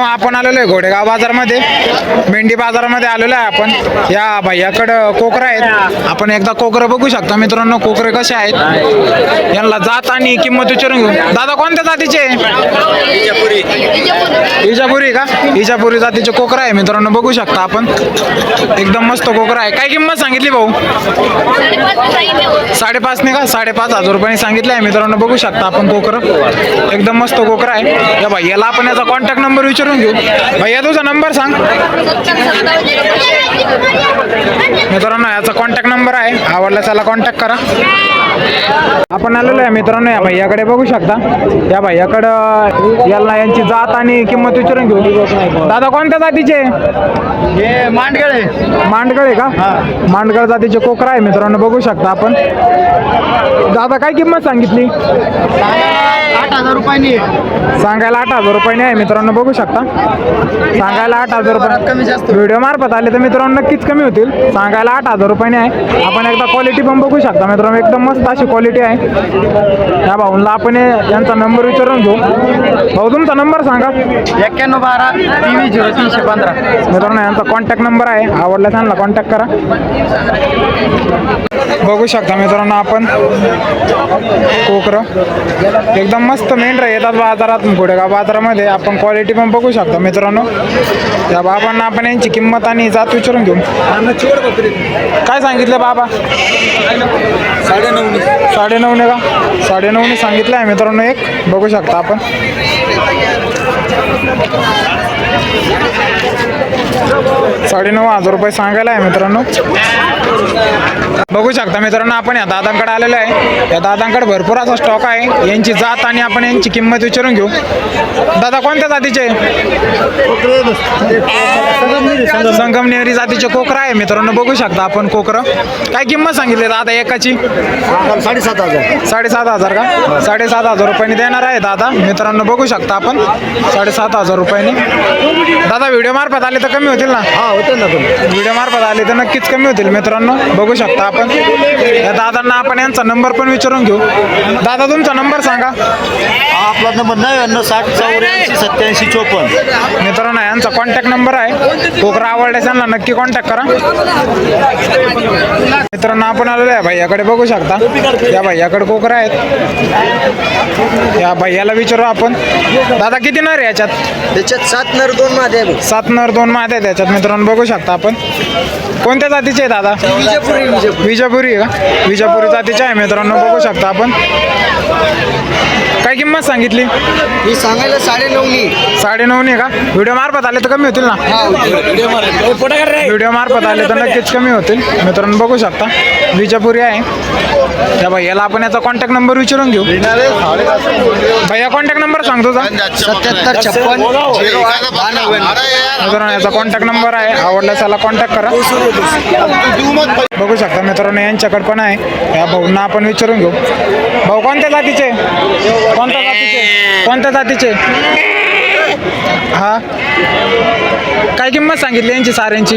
आपण आलेलो आहे घोडेगाव बाजारमध्ये, मेंढी बाजारामध्ये आलेलो आहे आपण. या भैयाकडं कोकरं आहेत. आपण एकदा कोकरं बघू शकता मित्रांनो, कोकरे कसे आहेत, यांना जात आणि किंमत विचारून घेऊ. दादा कोणत्या जातीचे? इजापुरी का? इजापुरी जातीचे कोकरं आहे मित्रांनो, बघू शकता आपण. एकदम मस्त कोकरं आहे. काय किंमत सांगितली भाऊ? 5.5 नाही का? 5,500 रुपयांनी सांगितलं आहे मित्रांनो, बघू शकता आपण कोकरं. एकदम मस्त कोकरं आहे. या भैयाला आपण याचा कॉन्टॅक्ट नंबर विचारून घेऊ. भैया तुझा नंबर सांग मित्रांनो. याचा कॉन्टॅक्ट नंबर आहे, आवडला त्याला कॉन्टॅक्ट करा. आपण आलेलो आहे मित्रांनो या भैयाकडे, बघू शकता. या भैयाकडं याला यांची जात आणि किंमत विचारून घेऊ. दादा कोणत्या जातीचे? हे मांडगळे. मांडगळे का? मांडगळ जातीचे कोकरं आहे मित्रांनो, बघू शकता आपण. दादा काय किंमत सांगितली? 8,000 रुपयांनी. सांगायला 8,000 रुपयांनी आहे मित्रांनो, बघू शकता. सांगायला 8,000 रुपये. कमी जास्त व्हिडिओ मार्फत आले तर मित्रांनो नक्कीच कमी होतील. सांगायला 8,000 रुपयांनी आहे. आपण एकदा क्वालिटी पण बघू शकता मित्रांनो, एकदम मस्त अशी क्वालिटी आहे. या भाऊंना आपण यांचा नंबर विचारून घेऊ. भाऊ तुमचा नंबर सांगा. 9112 230315. मित्रांनो यांचा कॉन्टॅक्ट नंबर आहे, आवडला त्यांना कॉन्टॅक्ट करा. बघू शकता मित्रांनो आपण कोकरं एकदम मस्त मेंढरं येतात बाजारात, घोडेगाव बाजारामध्ये. आपण क्वालिटी पण बघू शकता मित्रांनो. त्या बाबांना आपण यांची किंमत आणि जात विचारून घेऊ. काय सांगितलं बाबा? 9.5 का? 9.5 सांगितलं आहे मित्रांनो एक, बघू शकता आपण. 9,500 रुपये सांगायला आहे मित्रांनो, बघू शकता मित्रांनो. आपण या दादांकडे आलेलो आहे. या दादांकडे भरपूर असा स्टॉक आहे. यांची जात आणि आपण यांची किंमत विचारून घेऊ. दादा कोणत्या जातीचे? संगमनेरी जातीचे कोकरं आहे मित्रांनो, बघू शकता आपण कोकरं. काय किंमत सांगितली दादा एकाची? 7,500. 7,500 का? 7,500 रुपयांनी देणार आहे दादा मित्रांनो, बघू शकता आपण. 7,500 रुपयांनी. दादा व्हिडिओ मार्फत आले तर कमी होतील ना? हा होतं ना. व्हिडिओ मार्फत आले तर नक्कीच कमी होतील मित्रांनो, बघू शकता आपण. या दादांना आपण यांचा नंबर पण विचारून घेऊ. दादा तुमचा नंबर सांगा. आपला नंबर 9960 84 87 54. मित्रांनो यांचा कॉन्टॅक्ट नंबर आहे. कोकरं आवडल्यास यांना नक्की कॉन्टॅक्ट करा. मित्रांनो आपण आलेलो आहे भैयाकडे, बघू शकता. या भैयाकडे कोकरं आहेत. या भैयाला विचारू आपण. दादा किती नर आहे याच्यात? त्याच्यात 7 नर 2 मादे आहे. 7 नर 2 मादे आहेत याच्यात मित्रांनो, बघू शकता आपण. कोणत्या जातीचे आहे दादा? विजापुरी का? विजापुरी जातीचे आहे मित्रांनो, बघू शकता आपण. काय किंमत सांगितली? ही सांगायला 9.5. 9.5 का? व्हिडिओ मार्फत आले तर कमी होतील ना? व्हिडिओ मार्फत आले तर नक्कीच कमी होतील मित्रांनो, बघू शकता. विजापुरी आहे. त्या भैयाला आपण याचा कॉन्टॅक्ट नंबर विचारून घेऊ. भैया कॉन्टॅक्ट नंबर सांगतो का? 77 56 मित्रांनो याचा कॉन्टॅक्ट नंबर आहे, आवडल्यास त्याला कॉन्टॅक्ट करा. बघू शकता मित्रांनो यांच्याकडे पण आहे. या भाऊंना आपण विचारून घेऊ. भाऊ कोणत्या जातीचे? कोणत्या जातीचे? हा काय किंमत सांगितली यांची साऱ्यांची?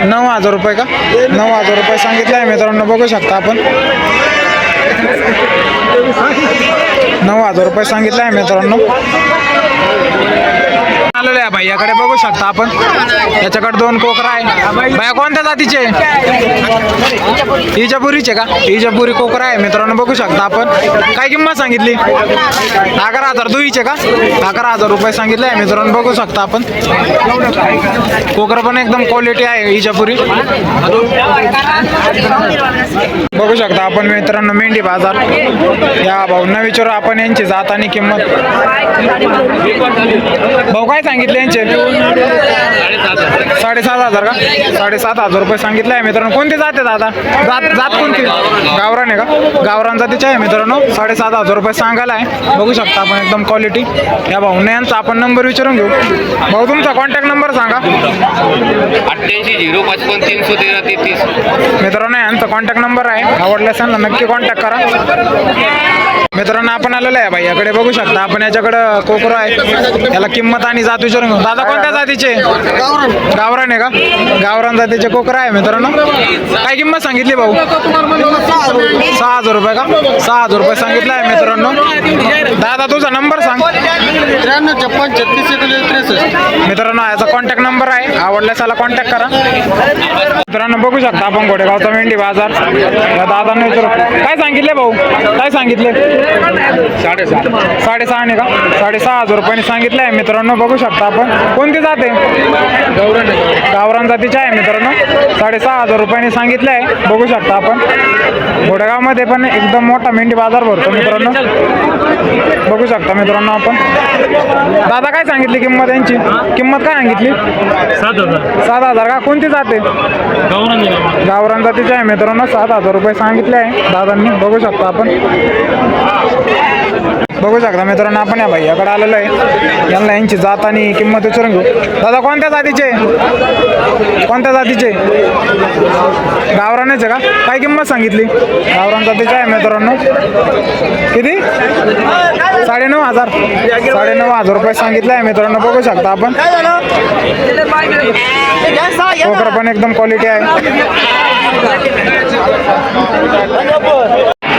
9,000 रुपये का? 9,000 रुपये सांगितले आहे मित्रांनो, बघू शकता आपण. 9,000 रुपये सांगितले आहे मित्रांनो. आलेले आहे भैयाकडे, बघू शकता आपण. याच्याकडे 2 कोकरं आहे. भैया कोणत्या जातीचे? इजापुरीचे का? इजापुरी कोकरं आहे मित्रांनो, बघू शकता आपण. काय किंमत सांगितली? 11,000 दुईचे का? 11,000 रुपये सांगितले आहे मित्रांनो, बघू शकता आपण. कोकरं पण एकदम क्वालिटी आहे इजापुरी, बघू शकता आपण मित्रांनो. मेंढी बाजार या भाऊंना विचारू आपण यांची जात आणि किंमत. भाऊ काय सांगितले यांचे? 7,500 का? 7,500 रुपये सांगितले आहे मित्रांनो. कोणती जात आहे दादा? जात कोणती? गावरान आहे का? गावरान जातीचे आहे मित्रांनो. 7,500 रुपये सांगायला आहे, बघू शकता आपण. एकदम क्वालिटी. या भाऊने यांचा आपण नंबर विचारून घेऊ. भाऊ तुमचा कॉन्टॅक्ट नंबर सांगा. 88 055 313 33. मित्रांनो यांचा कॉन्टॅक्ट नंबर आहे, आवडल्यास त्यांना नक्की कॉन्टॅक्ट करा. मित्रांनो आपण आलेलो आहे भाई याकडे बघू शकता आपण याच्याकडं कोकरो आहे याला किंमत आणि जात विचारून घेऊ. दादा कोणत्या जातीचे गावरान आहे का गावरान जातीचे कोकरा आहे मित्रांनो. काय किंमत सांगितली भाऊ 6,000 रुपये का 6,000 रुपये सांगितलं आहे मित्रांनो. दादा तुझा नंबर सांग. 53 मित्रांनो याचा कॉन्टॅक्ट नंबर आहे आवडल्यास याला कॉन्टॅक्ट करा. मित्रांनो बघू शकता आपण घोडेगावचा मेंढी बाजार या दादांना विचारू काय सांगितले भाऊ काय सांगितले 6.5 नाही का 6,500 रुपयाने सांगितले आहे मित्रांनो. बघू शकता आपण कोणती जाते गावरान जातीची आहे मित्रांनो. 6,500 रुपयाने सांगितले आहे बघू शकता आपण. घोडेगावमध्ये पण एकदम मोठा मेंढी बाजार भरतो मित्रांनो. बघू शकता मित्रांनो आपण. दादा काय सांगितली किंमत यांची किंमत काय सांगितली 7,000 का कोणती जाते गावरान जातीची आहे मित्रांनो. 7,000 रुपये सांगितले आहे दादांनी. बघू शकता आपण बघू शकता मित्रांनो आपण या भैयाकडे आलेलो आहे यांना यांची जात आणि किंमत विचारून घेऊ. दादा कोणत्या जातीचे गावरानच आहे का काय किंमत सांगितली गावरान जातीची आहे मित्रांनो. किती 9,500 रुपये सांगितले आहे मित्रांनो. बघू शकता आपण कोकरा पण एकदम क्वालिटी आहे.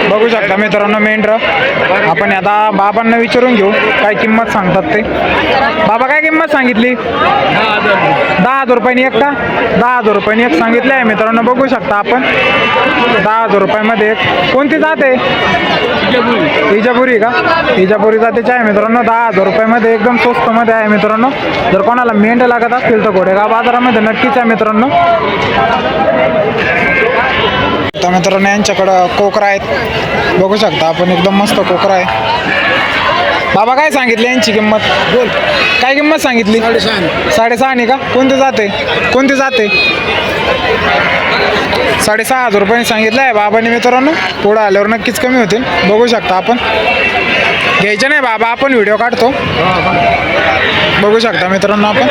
बघू शकता मित्रांनो मेंढर आपण आता बाबांना विचारून घेऊ काय किंमत सांगतात ते. बाबा काय किंमत सांगितली 10,000 रुपयांनी एक का 10,000 रुपयांनी एक सांगितले आहे मित्रांनो. बघू शकता आपण 10,000 रुपयामध्ये एक कोणती जात आहे इजापुरी का इजापुरी जातीची आहे मित्रांनो. 10,000 रुपयामध्ये एकदम स्वस्तमध्ये आहे मित्रांनो. जर कोणाला मेंढ्या लागत असतील तर घोडेगाव बाजारामध्ये नक्कीच आहे मित्रांनो. तर मित्रांनो यांच्याकडं कोकरा आहेत बघू शकता आपण एकदम मस्त कोकरा आहे. बाबा काय सांगितली यांची किंमत बोल काय किंमत सांगितली 6.5 नाही का कोणती जाते 6,500 रुपयांनी सांगितलं आहे बाबांनी मित्रांनो. पुढं आल्यावर नक्कीच कमी होतील. बघू शकता आपण घ्यायचं नाही बाबा आपण व्हिडिओ काढतो. बघू शकता मित्रांनो आपण